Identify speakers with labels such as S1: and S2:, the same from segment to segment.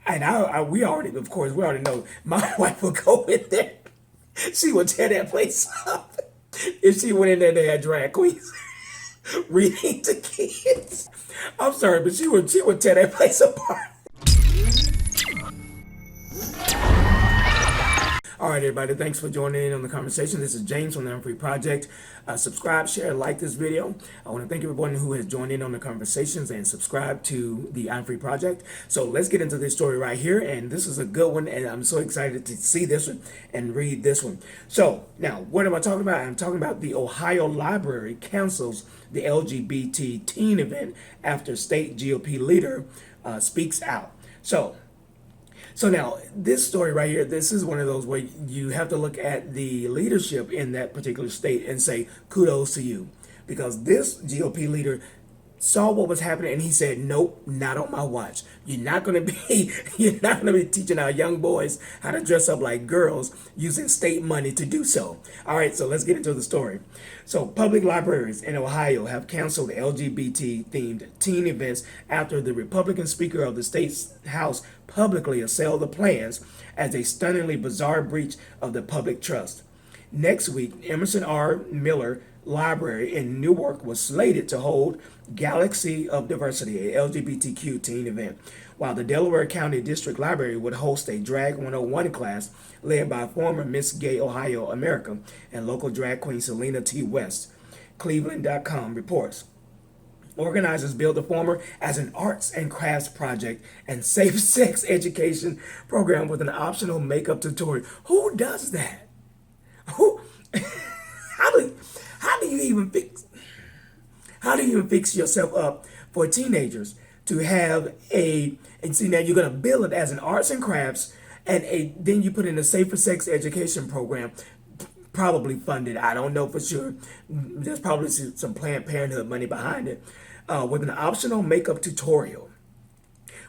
S1: And we already, of course, we already know my wife would go in there. She would tear that place up if she went in there. They had drag queens reading to kids. I'm sorry, but she would tear that place apart. All right, everybody, thanks for joining in on the conversation. This is James from the I'm Free Project. Subscribe, share, like this video. I want to thank everyone who has joined in on the conversations and subscribe to the I'm Free Project. So let's get into this story right here, and this is a good one, and I'm so excited to see this one and read this one. So now, what am I talking about? I'm talking about the Ohio Library cancels the LGBT teen event after state GOP leader speaks out. So now, this story right here, this is one of those where you have to look at the leadership in that particular state and say, kudos to you. Because this GOP leader saw what was happening and he said, nope, not on my watch. You're not gonna be teaching our young boys how to dress up like girls using state money to do so. All right, so let's get into the story. So public libraries in Ohio have canceled LGBT themed teen events after the Republican Speaker of the state's House publicly assailed the plans as a stunningly bizarre breach of the public trust. Next week, Emerson R. Miller Library in Newark was slated to hold Galaxy of Diversity, a LGBTQ teen event, while the Delaware County District Library would host a Drag 101 class led by former Miss Gay Ohio America and local drag queen Selena T. West. Cleveland.com reports. Organizers billed the former as an arts and crafts project and safe sex education program with an optional makeup tutorial. Who does that? Who? How do how do you even fix yourself up for teenagers to have and see now you're gonna bill it as an arts and crafts and then you put in a safer sex education program, probably funded. I don't know for sure. There's probably some Planned Parenthood money behind it, with an optional makeup tutorial.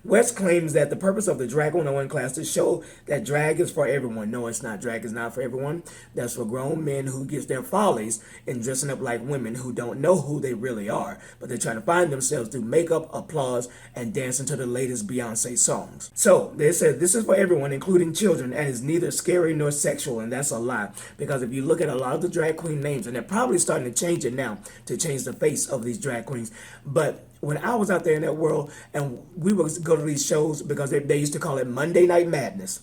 S1: West claims that the purpose of the Drag 101 class is to show that drag is for everyone. No, it's not. Drag is not for everyone. That's for grown men who gets their follies in dressing up like women who don't know who they really are, but they're trying to find themselves through makeup, applause, and dancing to the latest Beyonce songs. So they said this is for everyone, including children, and is neither scary nor sexual, and that's a lie. Because if you look at a lot of the drag queen names, and they're probably starting to change it now to change the face of these drag queens, but when I was out there in that world and we would go to these shows because they used to call it Monday Night Madness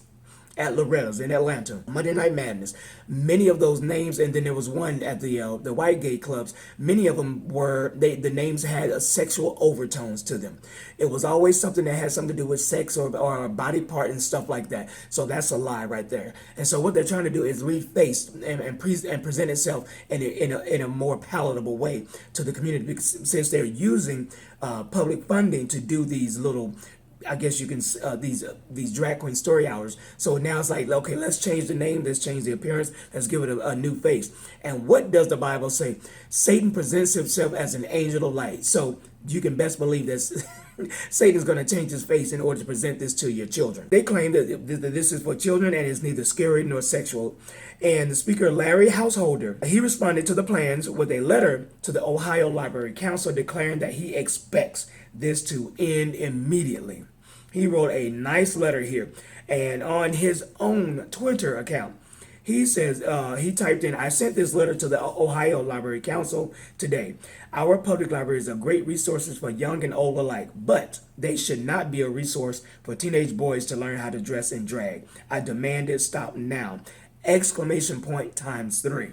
S1: at Loretta's in Atlanta. Monday Night Madness. Many of those names, and then there was one at the white gay clubs. Many of them were the names had a sexual overtones to them. It was always something that had something to do with sex or a body part and stuff like that. So that's a lie right there. And so what they're trying to do is reface and present itself in a more palatable way to the community, because since they're using public funding to do these little, I guess you can these drag queen story hours. So now it's like, okay, let's change the name, let's change the appearance, let's give it a new face. And what does the Bible say? Satan presents himself as an angel of light. So you can best believe that Satan's going to change his face in order to present this to your children. They claim that this is for children and is neither scary nor sexual. And the speaker, Larry Householder, he responded to the plans with a letter to the Ohio Library Council declaring that he expects this to end immediately. He wrote a nice letter here, and on his own Twitter account, he says, he typed in, I sent this letter to the Ohio Library Council today. Our public libraries are great resources for young and old alike, but they should not be a resource for teenage boys to learn how to dress in drag. I demand it stop now! Exclamation point times 3.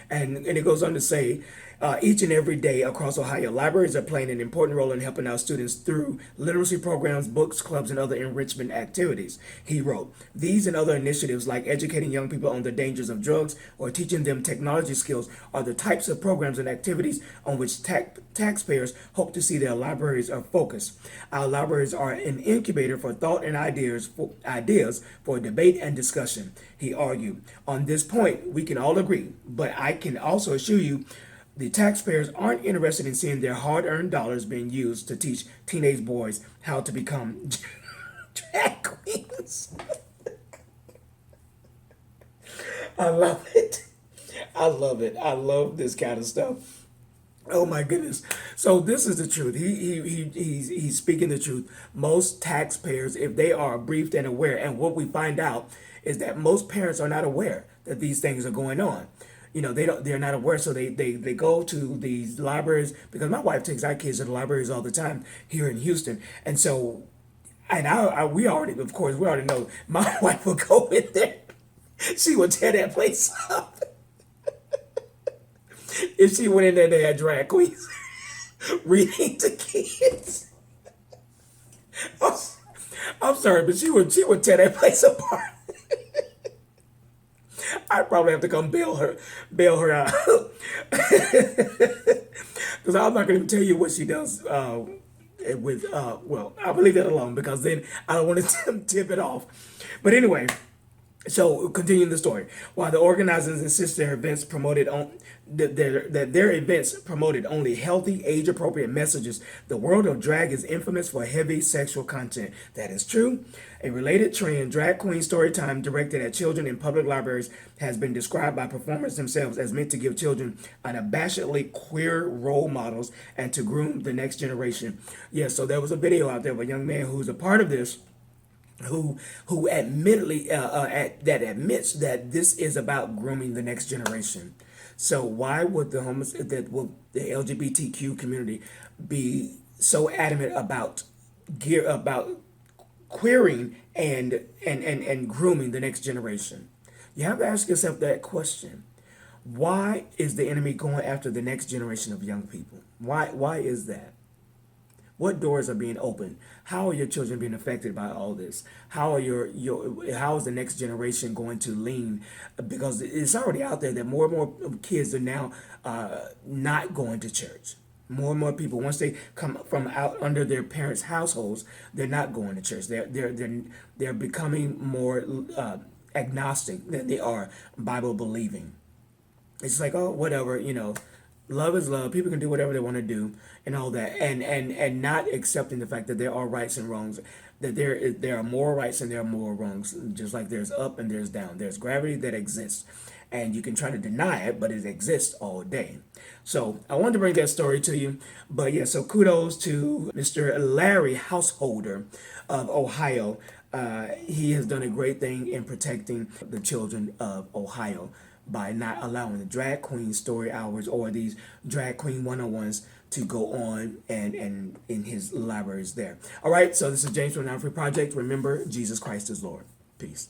S1: And it goes on to say, each and every day across Ohio, libraries are playing an important role in helping our students through literacy programs, books, clubs, and other enrichment activities. He wrote, these and other initiatives like educating young people on the dangers of drugs or teaching them technology skills are the types of programs and activities on which taxpayers hope to see their libraries are focused. Our libraries are an incubator for thought and ideas for debate and discussion, he argued. On this point, we can all agree, but I can also assure you the taxpayers aren't interested in seeing their hard-earned dollars being used to teach teenage boys how to become drag queens. I love it. I love it. I love this kind of stuff. Oh my goodness. So So this is the truth. He's speaking the truth. Most taxpayers, if they are briefed and aware, and what we find out is that most parents are not aware that these things are going on. They're not aware, so they go to these libraries, because my wife takes our kids to the libraries all the time here in Houston. And so, and we already, of course, we already know my wife would go in there. She would tear that place up. If she went in there, they had drag queens reading to kids. I'm, I'm sorry, but she would tear that place apart. I'd probably have to come bail her out, because I'm not going to tell you what she does with. Well, I'll leave that alone, because then I don't want to tip it off. But anyway. So, continuing the story, while the organizers insist their events promoted on that their events promoted only healthy, age-appropriate messages, the world of drag is infamous for heavy sexual content. That is true. A related trend, drag queen story time directed at children in public libraries, has been described by performers themselves as meant to give children unabashedly queer role models and to groom the next generation. Yes, so there was a video out there of a young man who's a part of this, who admittedly that admits that this is about grooming the next generation. So why would the LGBTQ community be so adamant about queering and grooming the next generation? You have to ask yourself that question. Why is the enemy going after the next generation of young people? Why is that? What doors are being opened? How are your children being affected by all this? How is the next generation going to lean? Because it's already out there that more and more kids are now not going to church. More and more people, once they come from out under their parents' households, they're not going to church. They're becoming more agnostic than they are Bible believing. It's like, oh, whatever, love is love. People can do whatever they want to do and all that, and not accepting the fact that there are rights and wrongs, that there are more rights and there are more wrongs. Just like there's up and there's down. There's gravity that exists, and you can try to deny it, but it exists all day. So I wanted to bring that story to you. But yeah, so kudos to Mr. Larry Householder of Ohio. He has done a great thing in protecting the children of Ohio by not allowing the drag queen story hours or these drag queen 101s to go on and in his libraries there. All right, so this is James from Now Free Project. Remember, Jesus Christ is Lord. Peace.